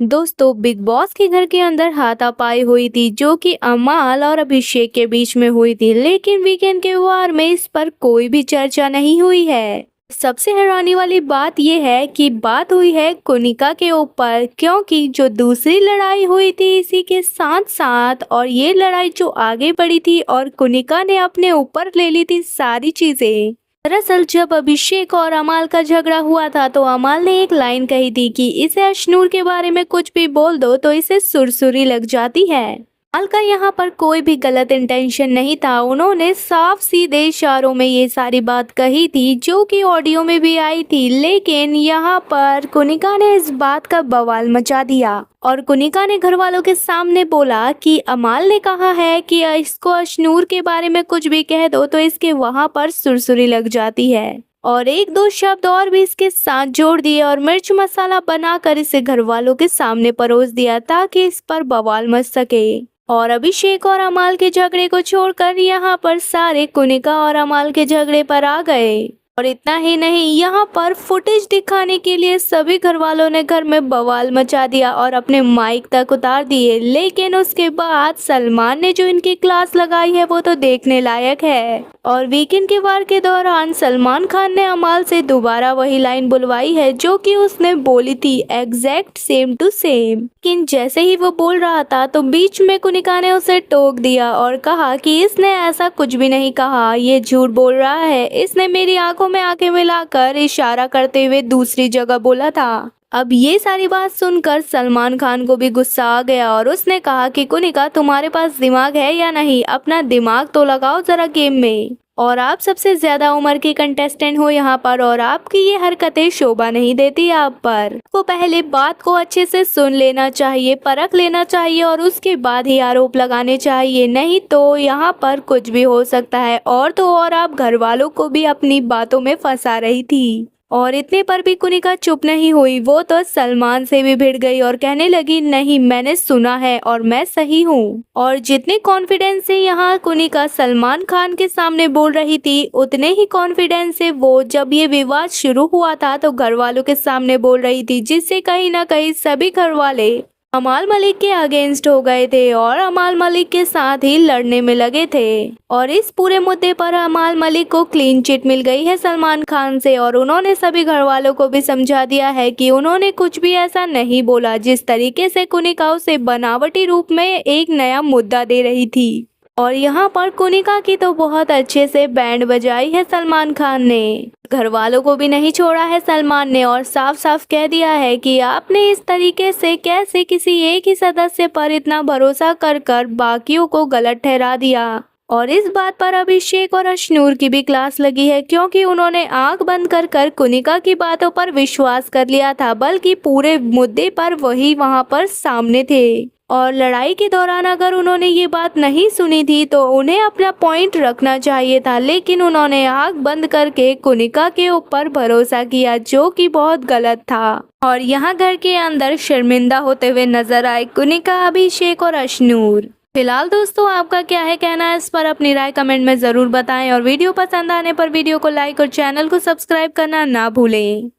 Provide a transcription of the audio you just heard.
दोस्तों, big boss के घर के अंदर हाथापाई हुई थी जो कि अमाल और अभिषेक के बीच में हुई थी, लेकिन वीकेंड के वार में इस पर कोई भी चर्चा नहीं हुई है। सबसे हैरानी वाली बात यह है कि बात हुई है कुनिका के ऊपर, क्योंकि जो दूसरी लड़ाई हुई थी इसी के साथ साथ, और ये लड़ाई जो आगे बढ़ी थी और कुनिका ने अपने ऊपर ले ली थी सारी चीजें। दरअसल जब अभिषेक और अमाल का झगड़ा हुआ था तो अमाल ने एक लाइन कही थी कि इसे अशनूर के बारे में कुछ भी बोल दो तो इसे सुरसुरी लग जाती है। अमाल का यहाँ पर कोई भी गलत इंटेंशन नहीं था, उन्होंने साफ सीधे इशारों में ये सारी बात कही थी जो कि ऑडियो में भी आई थी, लेकिन यहाँ पर कुनिका ने इस बात का बवाल मचा दिया और कुनिका ने घर वालों के सामने बोला कि अमाल ने कहा है कि इसको अशनूर के बारे में कुछ भी कह दो तो इसके वहां पर सुरसुरी लग जाती है, और एक दो शब्द और भी इसके साथ जोड़ दिए और मिर्च मसाला बनाकर इसे घर वालों के सामने परोस दिया ताकि इस पर बवाल मच सके। और अभिषेक और अमाल के झगड़े को छोड़कर यहाँ पर सारे कुनिका और अमाल के झगड़े पर आ गए। और इतना ही नहीं, यहाँ पर फुटेज दिखाने के लिए सभी घर वालों ने घर में बवाल मचा दिया और अपने माइक तक उतार दिए, लेकिन उसके बाद सलमान ने जो इनकी क्लास लगाई है वो तो देखने लायक है। और वीकेंड के वार के दौरान सलमान खान ने अमाल से दोबारा वही लाइन बुलवाई है जो कि उसने बोली थी, एग्जैक्ट सेम टू सेम। लेकिन जैसे ही वो बोल रहा था तो बीच में कुनिका ने उसे टोक दिया और कहा कि इसने ऐसा कुछ भी नहीं कहा, ये झूठ बोल रहा है, इसने मेरी आंखों में आंखें मिलाकर इशारा करते हुए दूसरी जगह बोला था। अब ये सारी बात सुनकर सलमान खान को भी गुस्सा आ गया और उसने कहा कि कुनिका, तुम्हारे पास दिमाग है या नहीं, अपना दिमाग तो लगाओ जरा गेम में, और आप सबसे ज्यादा उम्र के कंटेस्टेंट हो यहाँ पर और आपकी ये हरकतें शोभा नहीं देती आप पर। को पहले बात को अच्छे से सुन लेना चाहिए, परख लेना चाहिए और उसके बाद ही आरोप लगाने चाहिए, नहीं तो यहाँ पर कुछ भी हो सकता है। और तो और आप घर वालों को भी अपनी बातों में फंसा रही थी। और इतने पर भी कुनिका चुप नहीं हुई, वो तो सलमान से भी भिड़ गई और कहने लगी, नहीं मैंने सुना है और मैं सही हूँ। और जितने कॉन्फिडेंस से यहाँ कुनिका सलमान खान के सामने बोल रही थी, उतने ही कॉन्फिडेंस से वो जब ये विवाद शुरू हुआ था तो घर वालों के सामने बोल रही थी, जिससे कहीं ना कहीं सभी घर वाले अमाल मलिक के अगेंस्ट हो गए थे और अमाल मलिक के साथ ही लड़ने में लगे थे। और इस पूरे मुद्दे पर अमाल मलिक को क्लीन चिट मिल गई है सलमान खान से, और उन्होंने सभी घर वालों को भी समझा दिया है कि उन्होंने कुछ भी ऐसा नहीं बोला। जिस तरीके से कुनिका उसे बनावटी रूप में एक नया मुद्दा दे रही थी, और यहाँ पर कुनिका की तो बहुत अच्छे से बैंड बजाई है सलमान खान ने। घर वालों को भी नहीं छोड़ा है सलमान ने और साफ साफ कह दिया है कि आपने इस तरीके से कैसे किसी एक ही सदस्य पर इतना भरोसा कर कर बाकियों को गलत ठहरा दिया। और इस बात पर अभिषेक और अशनूर की भी क्लास लगी है, क्योंकि उन्होंने आंख बंद कर कर कुनिका की बातों पर विश्वास कर लिया था, बल्कि पूरे मुद्दे पर वही वहां पर सामने थे। और लड़ाई के दौरान अगर उन्होंने ये बात नहीं सुनी थी तो उन्हें अपना पॉइंट रखना चाहिए था, लेकिन उन्होंने आंख बंद करके कुनिका के ऊपर भरोसा किया, जो कि बहुत गलत था। और यहाँ घर के अंदर शर्मिंदा होते हुए नजर आए कुनिका, अभिषेक और अशनूर। फिलहाल दोस्तों, आपका क्या है कहना है इस पर, अपनी राय कमेंट में जरूर बताएं और वीडियो पसंद आने पर वीडियो को लाइक और चैनल को सब्सक्राइब करना ना भूलें।